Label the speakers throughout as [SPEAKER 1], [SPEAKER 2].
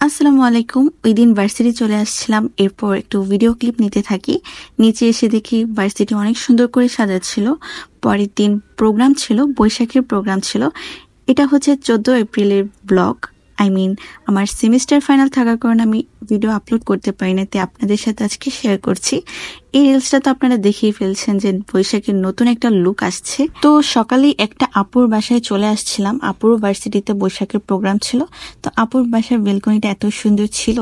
[SPEAKER 1] আসসালামু আলাইকুম। ওই দিন ভার্সিটি চলে আসছিলাম, এরপর একটু ভিডিও ক্লিপ নিতে থাকি। নিচে এসে দেখি ভার্সিটি অনেক সুন্দর করে সাজাচ্ছিল। পরের দিন প্রোগ্রাম ছিল, বৈশাখের প্রোগ্রাম ছিল। এটা হচ্ছে 14 এপ্রিলের ব্লগ। আমার সেমিস্টার ফাইনাল থাকার কারণে আমি ভিডিও আপলোড করতে পারি না, তাই আপনাদের সাথে আজকে শেয়ার করছি। এই রিলসটা তো আপনারা দেখেই ফেলছেন যে বৈশাখের নতুন একটা লুক আসছে। তো সকালেই একটা আপুর বাসায় চলে আসছিলাম। আপুর ভার্সিটিতে বৈশাখের প্রোগ্রাম ছিল, তো আপুর বাসার বেলকনিটা এত সুন্দর ছিল,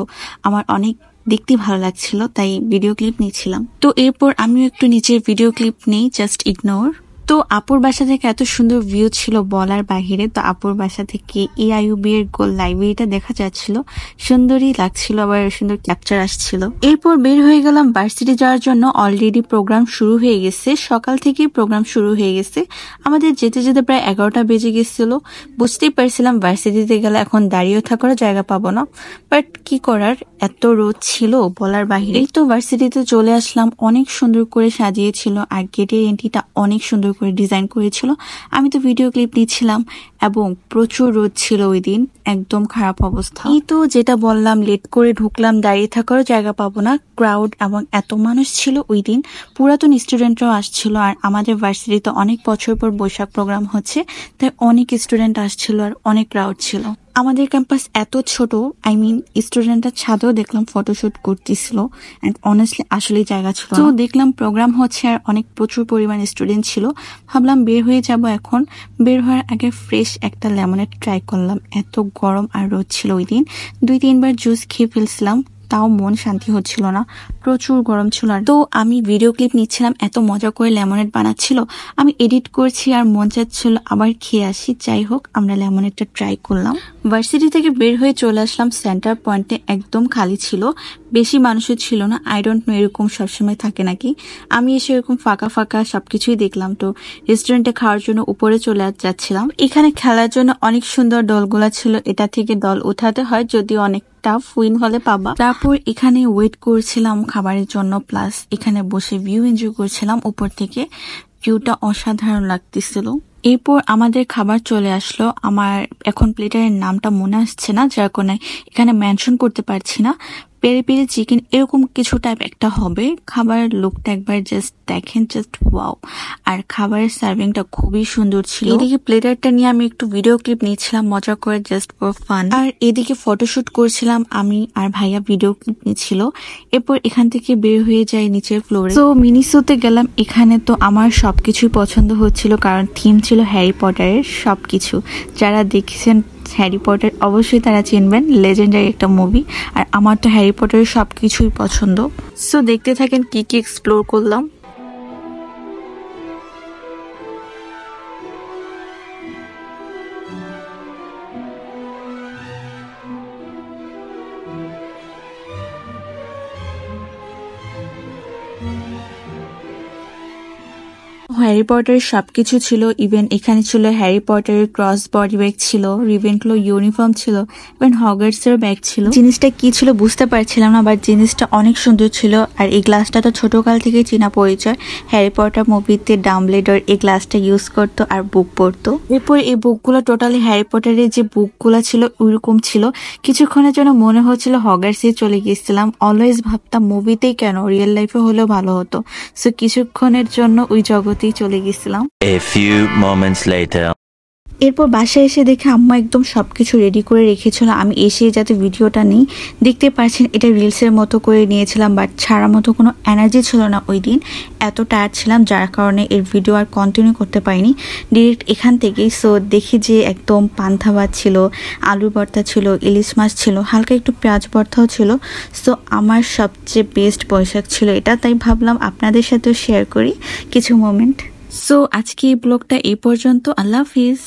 [SPEAKER 1] আমার অনেক দেখতে ভালো লাগছিল, তাই ভিডিও ক্লিপ নিচ্ছিলাম। তো এরপর আমিও একটু নিচের ভিডিও ক্লিপ নেই, জাস্ট ইগনোর। তো আপুর বাসা থেকে এত সুন্দর ভিউ ছিল বলার বাহিরে। তো আপুর বাসা থেকে AIUB এর গোল লাইব্রেরিটা দেখা যাচ্ছিল, সুন্দরই লাগছিল, আবার সুন্দর ক্যাপচার আসছিল। এরপর বের হয়ে গেলাম ভার্সিটি যাওয়ার জন্য। অলরেডি প্রোগ্রাম শুরু হয়ে গেছে, সকাল থেকেই প্রোগ্রাম শুরু হয়ে গেছে। আমাদের যেতে যেতে প্রায় 11টা বেজে গেছিল। বুঝতেই পারছিলাম ভার্সিটিতে গেলে এখন দাঁড়িয়ে থাকারও জায়গা পাবো না, বাট কি করার, এত রোদ ছিল বলার বাহিরে। তো ভার্সিটিতে চলে আসলাম, অনেক সুন্দর করে সাজিয়েছিল আর গেটের এন্ট্রিটা অনেক সুন্দর করে ডিজাইন করেছিল। আমি তো ভিডিও ক্লিপ নিচ্ছিলাম এবং প্রচুর রোদ ছিল ওই দিন, একদম খারাপ অবস্থা। এই তো যেটা বললাম, লেট করে ঢুকলাম, দাঁড়িয়ে থাকারও জায়গা পাবো না, ক্রাউড এবং এত মানুষ ছিল ওই দিন। পুরাতন স্টুডেন্টরাও আসছিল, আর আমাদের ভার্সিটিতে অনেক বছর পর বৈশাখ প্রোগ্রাম হচ্ছে, তাই অনেক স্টুডেন্ট আসছিল আর অনেক ক্রাউড ছিল। আমাদের ক্যাম্পাস এত ছোট, স্টুডেন্টরা ছাদেও দেখলাম ফটোশুট করতেছিল, এন্ড অনেস্টলি আসলে জায়গা ছিল। তো দেখলাম প্রোগ্রাম হচ্ছে আর অনেক প্রচুর পরিমাণ স্টুডেন্ট ছিল। ভাবলাম বের হয়ে যাব এখন। বের হওয়ার আগে ফ্রেশ একটা লেমনেড ট্রাই করলাম, এত গরম আর রোদ ছিল ওই দিন। 2-3 বার জুস খেয়ে ফেলছিলাম, তাও মন শান্তি হচ্ছিল না, প্রচুর গরম ছিল। তো আমি ভিডিও ক্লিপ নিচ্ছিলাম, এত মজা করে লেমনেড বানাচ্ছিল, আমি এডিট করছি আর মন চাচ্ছিল আবার খেয়ে আসি। যাই হোক, আমরা লেমনেডটা ট্রাই করলাম। ভার্সিটি থেকে বের হয়ে চলে আসলাম সেন্টার পয়েন্টে, একদম খালি ছিল, বেশি মানুষও ছিল না। আই ডোন্ট নো এরকম সবসময় থাকে নাকি। আমি এসে এরকম ফাঁকা ফাঁকা সবকিছুই দেখলাম। তো রেস্টুরেন্টে খাওয়ার জন্য উপরে চলে যাচ্ছিলাম। এখানে খেলার জন্য অনেক সুন্দর দলগুলা ছিল, এটা থেকে দল উঠাতে হয়, যদিও অনেক টাফ, উইন হলে পাবা। তারপর এখানে ওয়েট করছিলাম খাবারের জন্য, প্লাস এখানে বসে ভিউ এনজয় করছিলাম। উপর থেকে ভিউটা অসাধারণ লাগতেছিল। এরপর আমাদের খাবার চলে আসলো। আমার এখন প্লেটারের নামটা মনে আসছে না, যার কারণে এখানে মেনশন করতে পারছি না। পেরি পেরি চিকেন এরকম কিছু টাইপ একটা হবে। খাবারের লুকটা একবার জাস্ট দেখেন, জাস্ট ওয়াও। আর খাবারের সার্ভিংটা খুবই সুন্দর ছিল। এদিকে প্লেটারটা নিয়ে আমি একটু ভিডিও ক্লিপ নিচ্ছিলাম মজা করে, জাস্ট ফর ফান। আর এদিকে ফটোশুট করছিলাম আমি, আর ভাইয়া ভিডিও ক্লিপ নিচ্ছিল। এরপর এখান থেকে বের হয়ে যাই নিচের ফ্লোরে। তো মিনিসোতে গেলাম। এখানে তো আমার সবকিছুই পছন্দ হচ্ছিল, কারণ থিম ছিল হ্যারি পটারের সবকিছু। যারা দেখেছেন হ্যারি পটার অবশ্যই তারা চিনবেন, লেজেন্ডারি একটা মুভি। আর আমার তো হ্যারি পটারের সবকিছুই পছন্দ। সো দেখতে থাকেন কি কি এক্সপ্লোর করলাম। হ্যারি পটারের সবকিছু ছিল, ইভেন এখানে ছিল হ্যারি পটারের ক্রস বডি ব্যাগ ছিল, রিভেনক্লো ইউনিফর্ম ছিল, ইভেন হগার্টসের ব্যাগ ছিল। জিনিসটা কি ছিল বুঝতে পারছিলাম না, বাট জিনিসটা অনেক সুন্দর ছিল। আর এই গ্লাসটা তো ছোটকাল থেকে চেনা পরিচয়, হ্যারি পটার মুভিতে ডাম্বলেডর এই গ্লাসটা ইউজ করতো আর বুক পড়তো। এরপর এই বুকগুলো টোটালি হ্যারি পটারের যে বুকগুলো ছিল ওইরকম ছিল। কিছুক্ষণের জন্য মনে হচ্ছিল হগার্টসে চলে গিয়েছিলাম। অলওয়েজ ভাবতাম মুভিতেই কেন, রিয়েল লাইফে হলেও ভালো হতো। সো কিছুক্ষণের জন্য ওই জগতেই চলে গেছিলাম।
[SPEAKER 2] A few moments later.
[SPEAKER 1] এরপর বাসায় এসে দেখে আম্মা একদম সবকিছু রেডি করে রেখেছিল, আমি এসে যাতে ভিডিওটা নিই। দেখতে পাচ্ছেন এটা রিলসের মতো করে নিয়েছিলাম, বাট ছাড়ার মতো কোনো এনার্জি ছিল না ওই দিন, এত টায়ার্ড ছিলাম, যার কারণে এর ভিডিও আর কন্টিনিউ করতে পারিনি, ডিরেক্ট এখান থেকেই। সো দেখি যে একদম পান্তা ভাত ছিল, আলুর ভর্তা ছিল, ইলিশ মাছ ছিল, হালকা একটু পেঁয়াজ ভর্তাও ছিল। সো আমার সবচেয়ে বেস্ট বৈশাখ ছিল এটা, তাই ভাবলাম আপনাদের সাথেও শেয়ার করি কিছু মোমেন্ট। সো আজকে এই ব্লগটা এই পর্যন্ত। আল্লাহ হাফিজ।